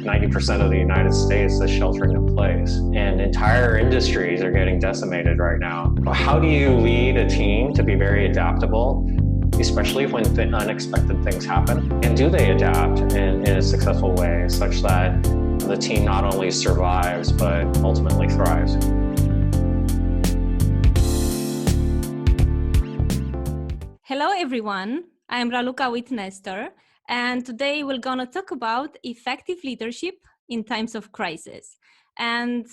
90% of the United States is sheltering in place, and entire industries are getting decimated right now. How do you lead a team to be very adaptable, especially when unexpected things happen? And do they adapt in a successful way such that the team not only survives, but ultimately thrives? Hello, everyone. I'm Raluca with Nestor, and today we're going to talk about effective leadership in times of crisis. And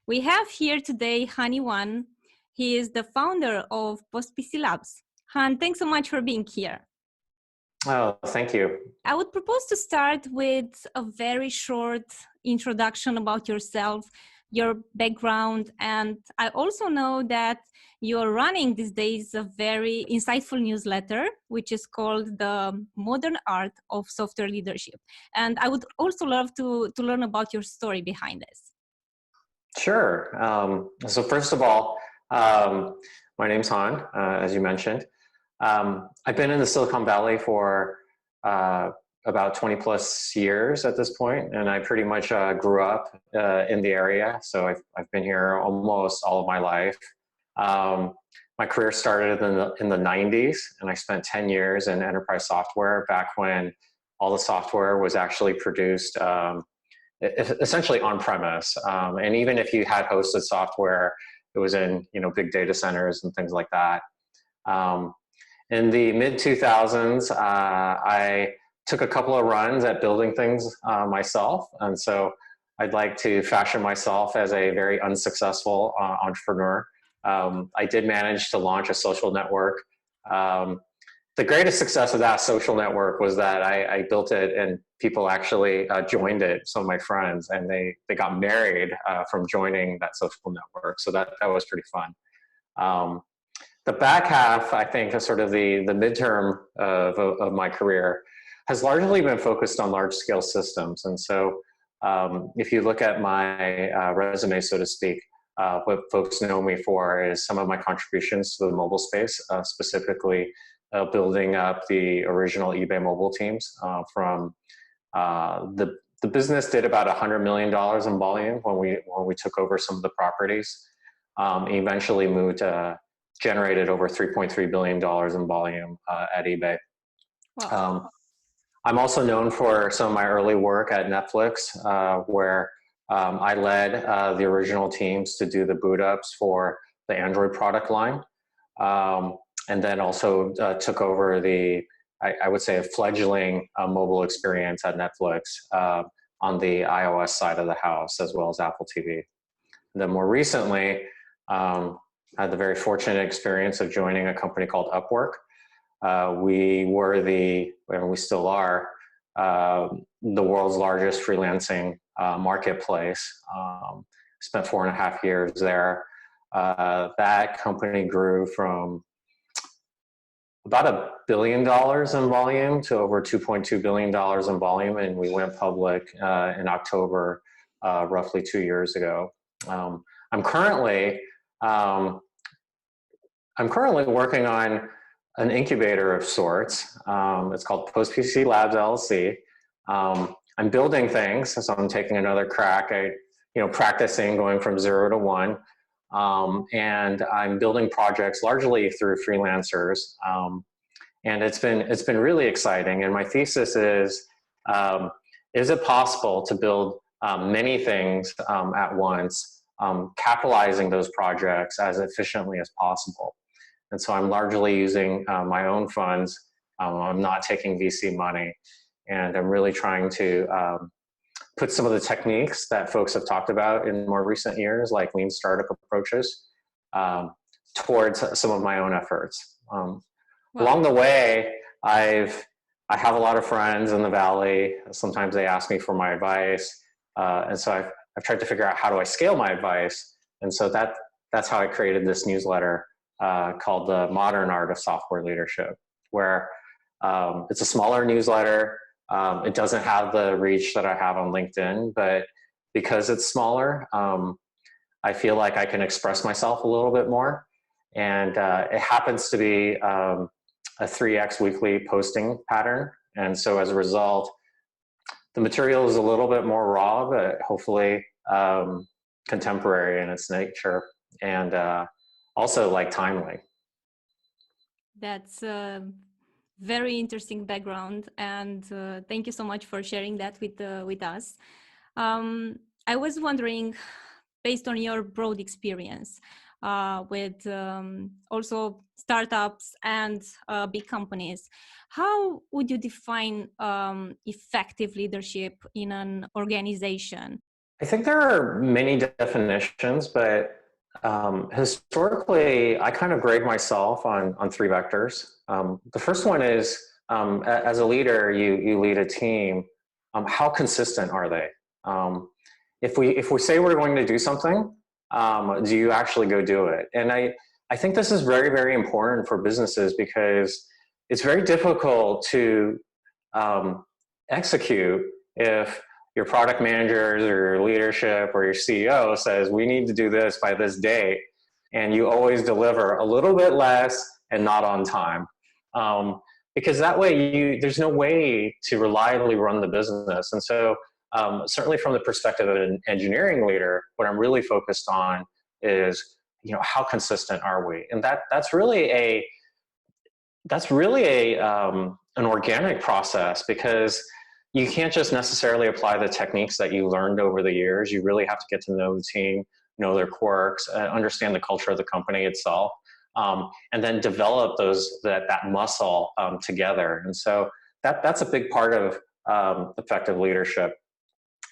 we have here today Yuan. He is the founder of Post-PC Labs. Han, thanks so much for being here. Oh, thank you. I would propose to start with a very short introduction about yourself, your background, and I also know that you're running these days a very insightful newsletter, which is called The Modern Art of Software Leadership. And I would also love to learn about your story behind this. Sure. So first of all, my name's Han, as you mentioned. I've been in the Silicon Valley for about 20 plus years at this point, and I pretty much grew up in the area. So I've been here almost all of my life. My career started in the 90s, and I spent 10 years in enterprise software back when all the software was actually produced essentially on-premise. And even if you had hosted software, it was in big data centers and things like that. In the mid-2000s, I took a couple of runs at building things myself. And so I'd like to fashion myself as a very unsuccessful entrepreneur. I did manage to launch a social network. The greatest success of that social network was that I built it and people actually joined it, some of my friends, and they got married from joining that social network. So that was pretty fun. The back half, I think, is sort of the midterm of my career has largely been focused on large-scale systems. And so if you look at my resume, so to speak, what folks know me for is some of my contributions to the mobile space, specifically building up the original eBay mobile teams from the business did about $100 million in volume when we took over some of the properties. Eventually generated over $3.3 billion in volume at eBay. Wow. I'm also known for some of my early work at Netflix, where I led the original teams to do the boot ups for the Android product line. And then also took over I would say, a fledgling mobile experience at Netflix on the iOS side of the house, as well as Apple TV. And then more recently, I had the very fortunate experience of joining a company called Upwork. We were and we still are, the world's largest freelancing marketplace. Spent 4.5 years there. That company grew from about $1 billion in volume to over $2.2 billion in volume, and we went public in October, roughly 2 years ago. I'm currently working on an incubator of sorts. It's called Post-PC Labs LLC. I'm building things, so I'm taking another crack at practicing going from 0 to 1. And I'm building projects largely through freelancers. And it's been really exciting. And my thesis is it possible to build many things at once, capitalizing those projects as efficiently as possible? And so I'm largely using my own funds. I'm not taking VC money. And I'm really trying to put some of the techniques that folks have talked about in more recent years, like lean startup approaches, towards some of my own efforts. Wow. Along the way, I have a lot of friends in the Valley. Sometimes they ask me for my advice. And so I've tried to figure out how do I scale my advice. And so that's how I created this newsletter called The Modern Art of Software Leadership, where it's a smaller newsletter. It doesn't have the reach that I have on LinkedIn, but because it's smaller, I feel like I can express myself a little bit more. And it happens to be a 3x weekly posting pattern. And so as a result, the material is a little bit more raw, but hopefully contemporary in its nature, and also like timely. That's a very interesting background, and thank you so much for sharing that with us. I was wondering, based on your broad experience with also startups and big companies, how would you define effective leadership in an organization? I think there are many definitions, but historically, I kind of grade myself on three vectors. The first one is, as a leader, you lead a team. How consistent are they? If we say we're going to do something, do you actually go do it? And I think this is very, very important for businesses, because it's very difficult to execute if your product managers or your leadership or your CEO says, we need to do this by this date, and you always deliver a little bit less and not on time. Because that way there's no way to reliably run the business. And so certainly from the perspective of an engineering leader, what I'm really focused on is, how consistent are we? And that's really an organic process, because you can't just necessarily apply the techniques that you learned over the years. You really have to get to know the team, know their quirks, understand the culture of the company itself, and then develop that muscle together. And so that's a big part of effective leadership.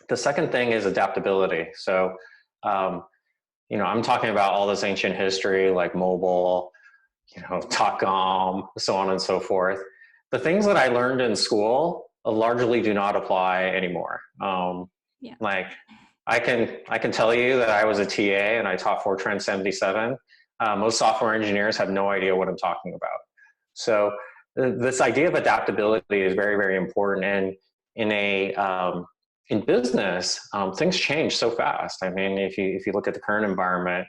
The second thing is adaptability. So, I'm talking about all this ancient history like mobile, .com, so on and so forth. The things that I learned in school largely do not apply anymore. Like I can tell you that I was a TA and I taught Fortran 77. Most software engineers have no idea what I'm talking about. So this idea of adaptability is very, very important. And in business, things change so fast. I mean, if you look at the current environment,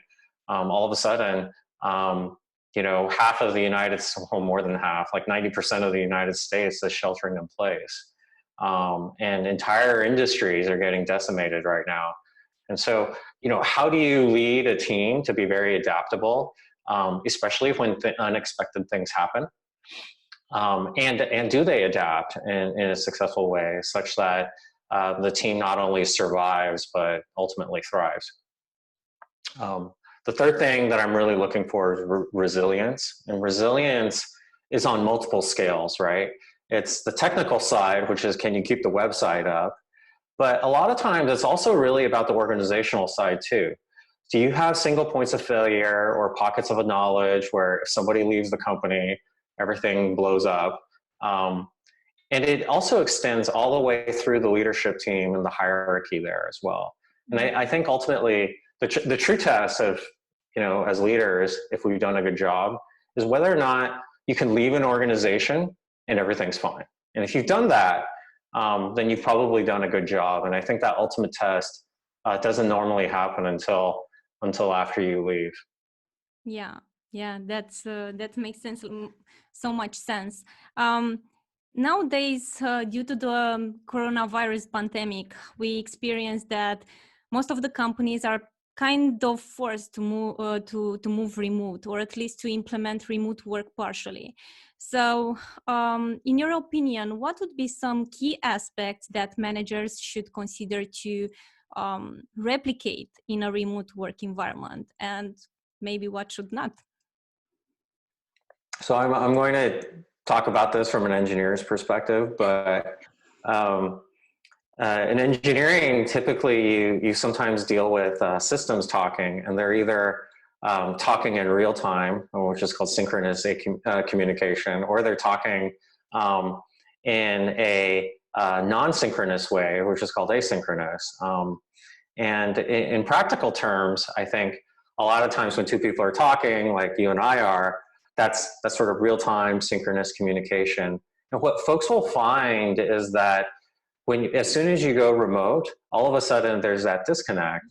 all of a sudden, half of the more than half, like 90% of the United States is sheltering in place. And entire industries are getting decimated right now. And so, how do you lead a team to be very adaptable, especially when unexpected things happen? And do they adapt in a successful way such that the team not only survives, but ultimately thrives? The third thing that I'm really looking for is resilience. And resilience is on multiple scales, right? It's the technical side, which is, can you keep the website up? But a lot of times it's also really about the organizational side too. Do you have single points of failure or pockets of knowledge where if somebody leaves the company, everything blows up? And it also extends all the way through the leadership team and the hierarchy there as well. And I think ultimately the true test of, as leaders, if we've done a good job, is whether or not you can leave an organization and everything's fine. And if you've done that, then you've probably done a good job. And I think that ultimate test doesn't normally happen until after you leave. Yeah, that makes sense. So much sense. Nowadays, due to the coronavirus pandemic, we experience that most of the companies are kind of forced to move remote, or at least to implement remote work partially. So, in your opinion, what would be some key aspects that managers should consider to replicate in a remote work environment, and maybe what should not? So I'm going to talk about this from an engineer's perspective, but in engineering, typically you sometimes deal with systems talking, and they're either talking in real time, which is called synchronous communication, or they're talking in a non-synchronous way, which is called asynchronous. And in practical terms, I think a lot of times when two people are talking, like you and I are, that's sort of real-time synchronous communication. And what folks will find is that as soon as you go remote, all of a sudden there's that disconnect.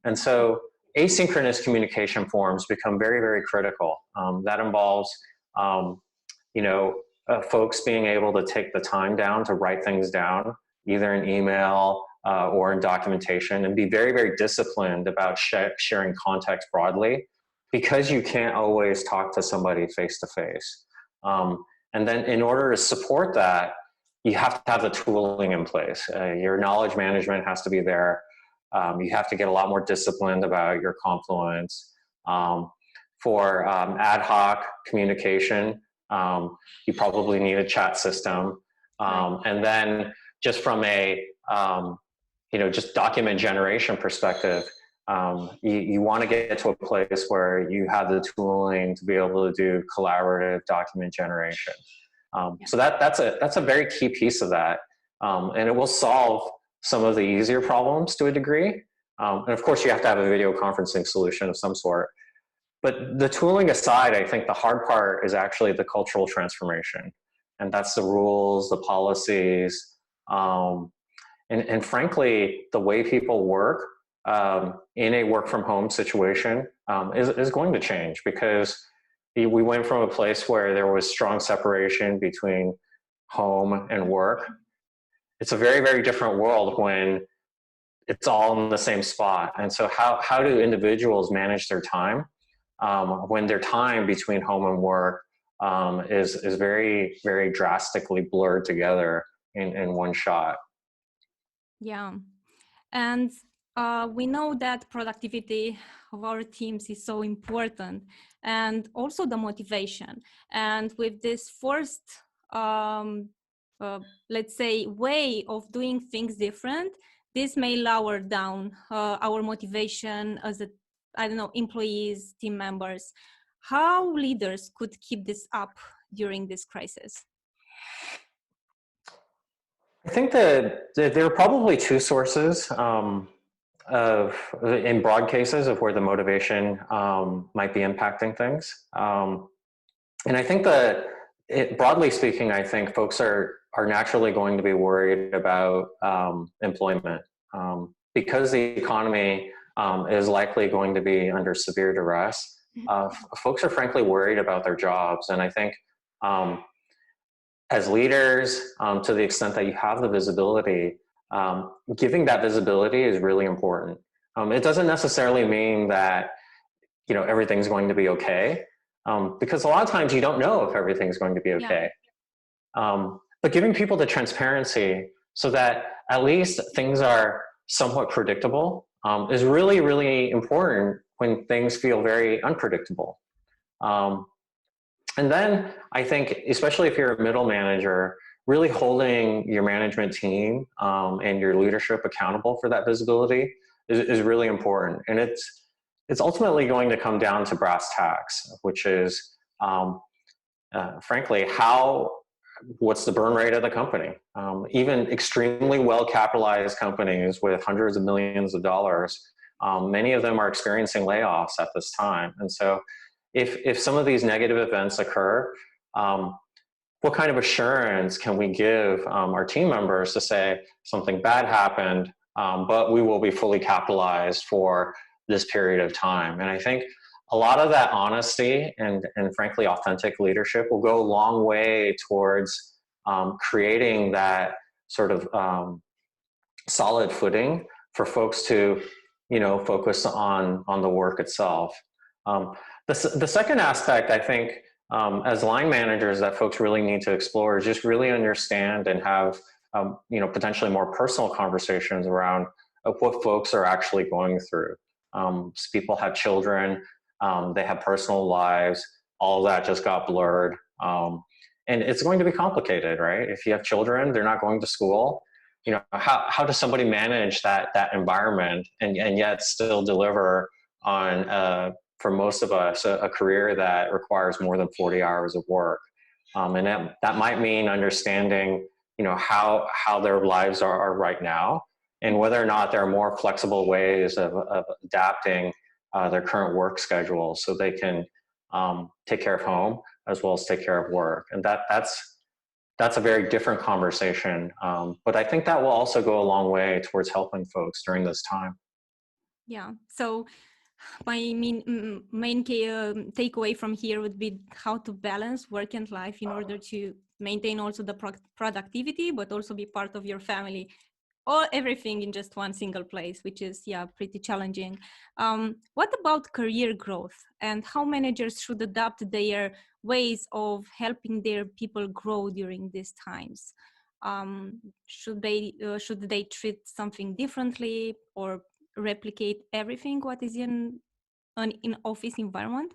And so asynchronous communication forms become very, very critical. That involves, folks being able to take the time down to write things down, either in email or in documentation, and be very, very disciplined about sharing context broadly, because you can't always talk to somebody face to face. And then in order to support that, you have to have the tooling in place. Your knowledge management has to be there. You have to get a lot more disciplined about your Confluence. For ad hoc communication, you probably need a chat system. And then just from a, just document generation perspective, you want to get to a place where you have the tooling to be able to do collaborative document generation. So that's a very key piece of that. And it will solve some of the easier problems to a degree. And of course, you have to have a video conferencing solution of some sort. But the tooling aside, I think the hard part is actually the cultural transformation. And that's the rules, the policies, and frankly, the way people work in a work from home situation is going to change, because we went from a place where there was strong separation between home and work. It's a very, very different world when it's all in the same spot. And so how do individuals manage their time when their time between home and work is very, very drastically blurred together in one shot? Yeah. And we know that productivity of our teams is so important, and also the motivation. And with this forced, let's say, way of doing things different, this may lower down our motivation as employees, team members. How leaders could keep this up during this crisis? I think that there are probably two sources in broad cases of where the motivation might be impacting things. And I think that broadly speaking, I think folks are naturally going to be worried about employment because the economy is likely going to be under severe duress. Folks are frankly worried about their jobs. And I think as leaders, to the extent that you have the visibility, giving that visibility is really important. It doesn't necessarily mean that everything's going to be okay, because a lot of times you don't know if everything's going to be okay. But giving people the transparency so that at least things are somewhat predictable is really, really important when things feel very unpredictable. And then I think, especially if you're a middle manager, really holding your management team and your leadership accountable for that visibility is really important. And it's ultimately going to come down to brass tacks, which is, frankly, what's the burn rate of the company? Even extremely well-capitalized companies with hundreds of millions of dollars, many of them are experiencing layoffs at this time. And so if some of these negative events occur, what kind of assurance can we give our team members to say something bad happened, but we will be fully capitalized for this period of time? And I think a lot of that honesty and frankly authentic leadership will go a long way towards creating that sort of solid footing for folks to focus on the work itself. The second aspect, I think, as line managers that folks really need to explore is just really understand and have potentially more personal conversations around what folks are actually going through. So people have children, they have personal lives, all of that just got blurred. And it's going to be complicated, right? If you have children, they're not going to school. How does somebody manage that environment and yet still deliver on, for most of us, a career that requires more than 40 hours of work? And that might mean understanding, how their lives are right now, and whether or not there are more flexible ways of adapting their current work schedule so they can take care of home as well as take care of work. And that's a very different conversation. But I think that will also go a long way towards helping folks during this time. Yeah. So my main takeaway from here would be how to balance work and life in order to maintain also the productivity, but also be part of your family, or everything in just one single place, which is, yeah, pretty challenging. What about career growth and how managers should adapt their ways of helping their people grow during these times? Should they treat something differently or replicate everything what is in an office environment?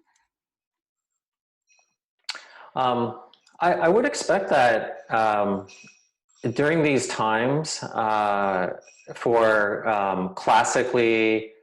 I would expect that during these times, for classically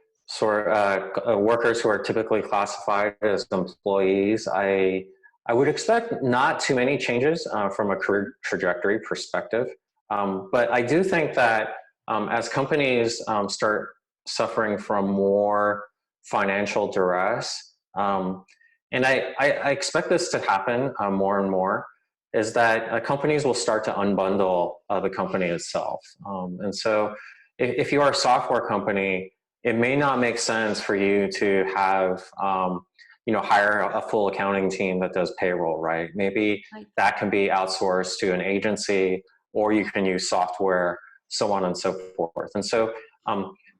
workers who are typically classified as employees, I would expect not too many changes from a career trajectory perspective. But I do think that as companies start suffering from more financial duress, and I expect this to happen more and more, is that companies will start to unbundle the company itself. And so if you are a software company, it may not make sense for you to have, hire a full accounting team that does payroll, right? Maybe that can be outsourced to an agency, or you can use software, so on and so forth. And so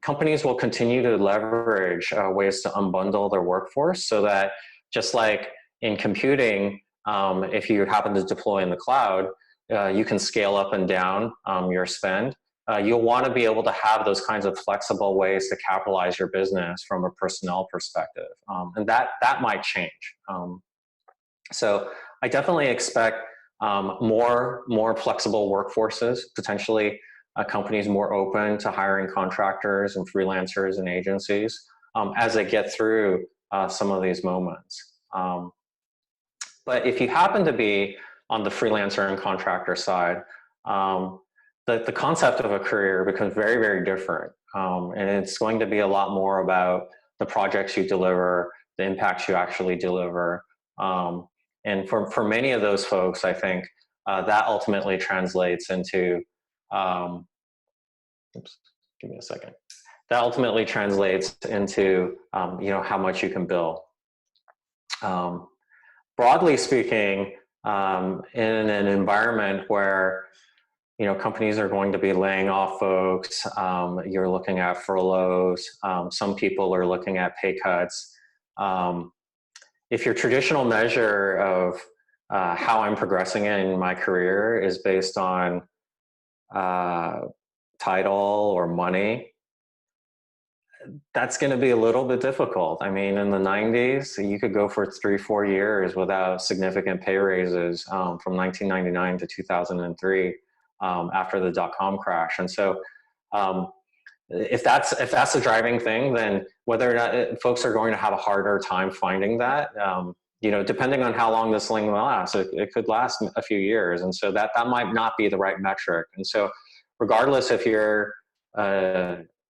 companies will continue to leverage ways to unbundle their workforce, so that just like in computing, if you happen to deploy in the cloud, you can scale up and down your spend. You'll want to be able to have those kinds of flexible ways to capitalize your business from a personnel perspective. And that might change. So I definitely expect more flexible workforces, potentially companies more open to hiring contractors and freelancers and agencies as they get through some of these moments. But if you happen to be on the freelancer and contractor side, the concept of a career becomes very, very different. And it's going to be a lot more about the projects you deliver, the impacts you actually deliver. And for many of those folks, I think that ultimately translates into, oops, give me a second. That ultimately translates into, how much you can bill. Broadly speaking, in an environment where companies are going to be laying off folks, you're looking at furloughs, some people are looking at pay cuts. If your traditional measure of how I'm progressing in my career is based on title or money, that's going to be a little bit difficult. I mean, in the 90s, you could go for 3-4 years without significant pay raises from 1999 to 2003 after the dot-com crash. And so if that's the driving thing, then whether or not folks are going to have a harder time finding that, depending on how long this thing will last, it could last a few years. And so that might not be the right metric. And so regardless if you're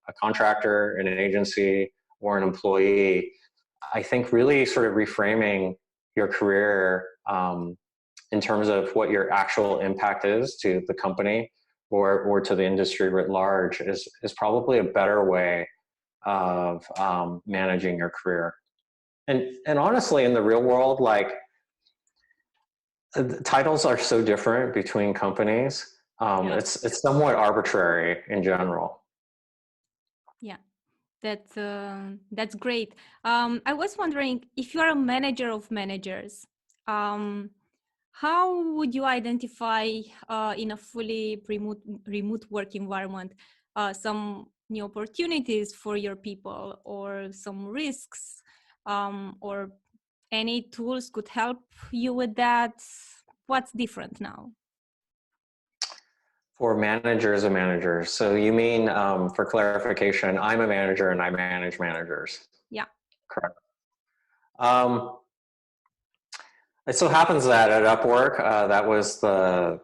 a contractor in an agency or an employee, I think really sort of reframing your career in terms of what your actual impact is to the company or to the industry writ large is probably a better way of managing your career. And honestly, in the real world, like titles are so different between companies. It's somewhat arbitrary in general. Yeah, that's great. I was wondering, if you are a manager of managers, how would you identify in a fully remote work environment some new opportunities for your people, or some risks, or any tools could help you with that? What's different now? For managers and managers. So you mean, for clarification, I'm a manager and I manage managers. Yeah. Correct. It so happens that at Upwork, that was the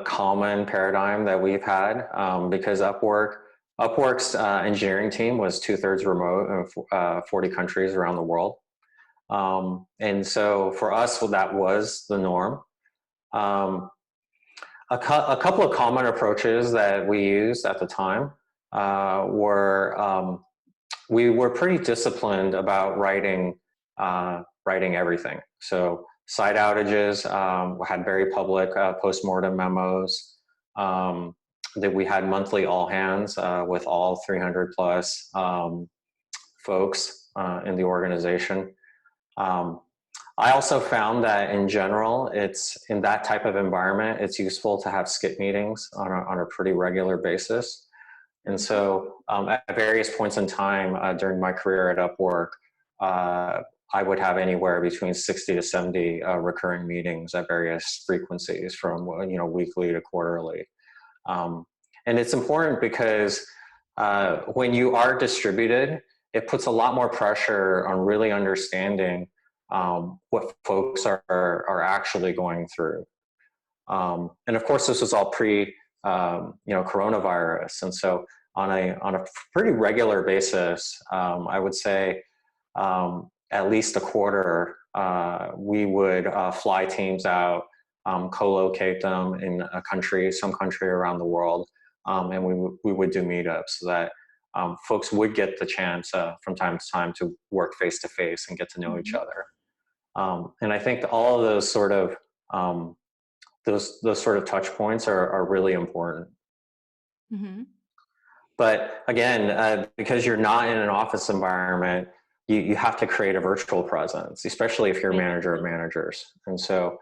common paradigm that we've had, because Upwork's engineering team was 2/3 remote in 40 countries around the world. And so for us, that was the norm. A couple of common approaches that we used at the time were we were pretty disciplined about writing everything. So site outages, had very public postmortem memos, that we had monthly all hands with all 300 plus folks in the organization. I also found that in general, it's in that type of environment, it's useful to have skip meetings on a pretty regular basis. And so at various points in time during my career at Upwork, I would have anywhere between 60 to 70 recurring meetings at various frequencies from weekly to quarterly. And it's important because when you are distributed, it puts a lot more pressure on really understanding what folks are actually going through. And of course, this was all pre coronavirus, and so on a pretty regular basis, I would say at least a quarter, we would fly teams out, co-locate them in some country around the world, and we would do meetups so that folks would get the chance from time to time to work face to face and get to know each other. And I think all of those sort of touch points are really important. Mm-hmm. But again, because you're not in an office environment, you have to create a virtual presence, especially if you're a manager of managers. And so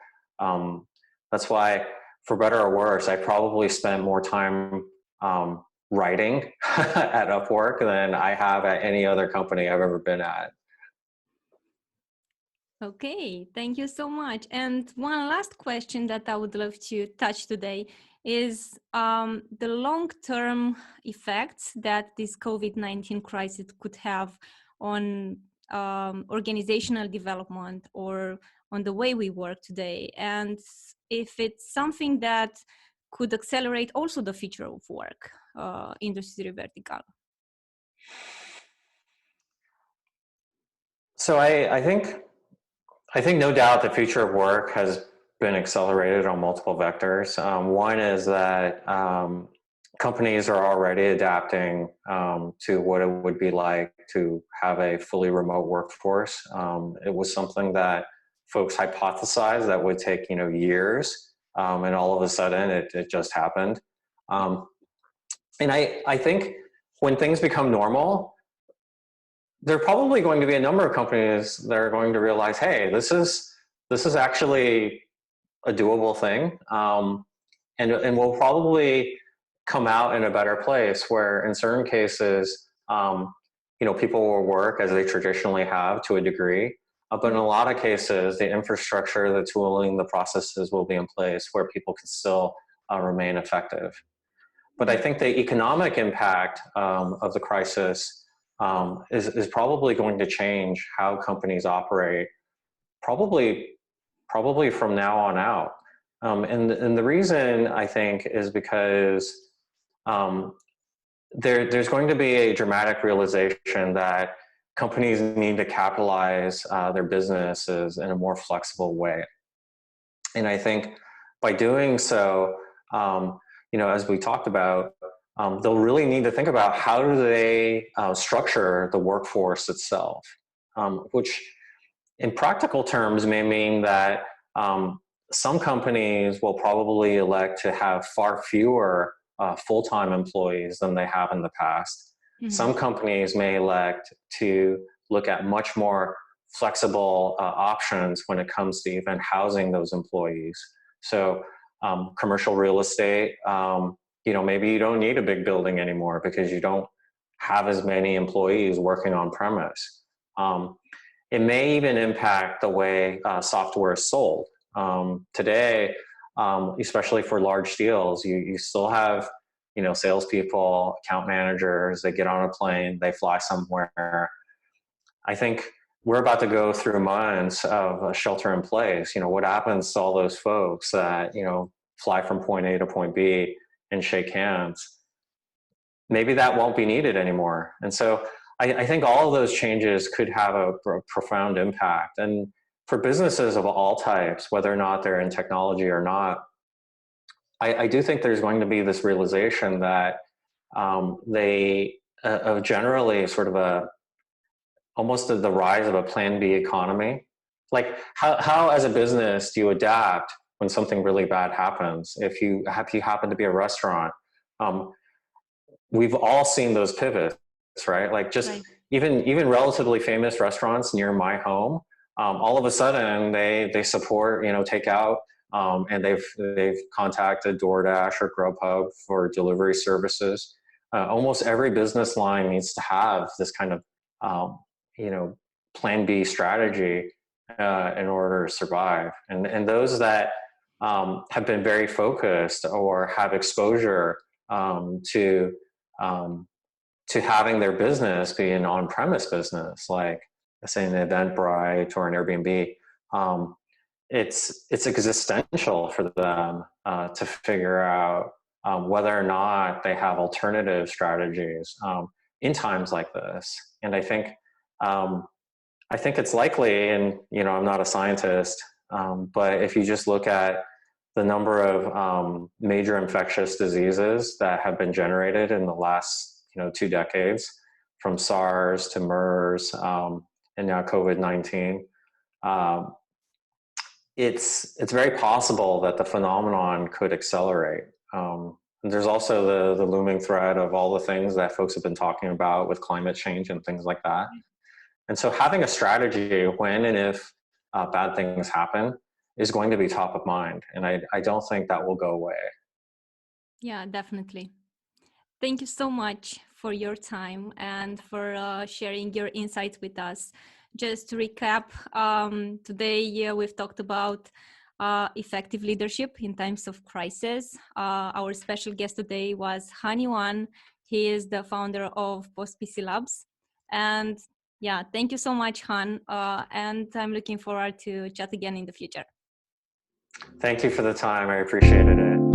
that's why, for better or worse, I probably spend more time writing at Upwork than I have at any other company I've ever been at. Okay, thank you so much. And one last question that I would love to touch today is the long-term effects that this COVID-19 crisis could have on organizational development or on the way we work today, and if it's something that could accelerate also the future of work, industry vertical. So I think no doubt the future of work has been accelerated on multiple vectors. One is that companies are already adapting to what it would be like to have a fully remote workforce. It was something that folks hypothesized that would take years, and all of a sudden it just happened. And I think when things become normal, there are probably going to be a number of companies that are going to realize, hey, this is actually a doable thing, and we'll probably come out in a better place where, in certain cases, people will work as they traditionally have to a degree, but in a lot of cases, the infrastructure, the tooling, the processes will be in place where people can still remain effective. But I think the economic impact of the crisis is probably going to change how companies operate, probably from now on out. And the reason, I think, is because there's going to be a dramatic realization that companies need to capitalize their businesses in a more flexible way. And I think by doing so, as we talked about, they'll really need to think about how do they structure the workforce itself, which in practical terms may mean that some companies will probably elect to have far fewer full-time employees than they have in the past. Mm-hmm. Some companies may elect to look at much more flexible options when it comes to even housing those employees. So commercial real estate, maybe you don't need a big building anymore because you don't have as many employees working on premise. It may even impact the way software is sold. Today, especially for large deals, you still have, salespeople, account managers, they get on a plane, they fly somewhere. I think we're about to go through months of shelter in place. What happens to all those folks that, fly from point A to point B and shake hands? Maybe that won't be needed anymore. And so I think all of those changes could have a profound impact. And for businesses of all types, whether or not they're in technology or not, I do think there's going to be this realization that they generally sort of almost the rise of a plan B economy. Like how as a business do you adapt when something really bad happens? If you happen to be a restaurant, um, we've all seen those pivots, right? Like just Right. even relatively famous restaurants near my home, all of a sudden they support takeout, and they've contacted DoorDash or Grubhub for delivery services. Almost every business line needs to have this kind of um, you know plan B strategy in order to survive. And those that have been very focused or have exposure to um, to having their business be an on-premise business, like say an Eventbrite or an Airbnb. um, it's existential for them to figure out whether or not they have alternative strategies in times like this. And um, I think it's likely, and I'm not a scientist, but if you just look at the number of major infectious diseases that have been generated in the last 2 decades, from SARS to MERS, and now COVID-19, um, it's very possible that the phenomenon could accelerate. And there's also the looming threat of all the things that folks have been talking about with climate change and things like that. And so having a strategy when and if bad things happen is going to be top of mind. And I don't think that will go away. Yeah, definitely. Thank you so much for your time and for sharing your insights with us. Just to recap, today we've talked about effective leadership in times of crisis. Our special guest today was Yuan. He is the founder of Post-PC Labs. And yeah, thank you so much, Han. And I'm looking forward to chat again in the future. Thank you for the time. I appreciated it.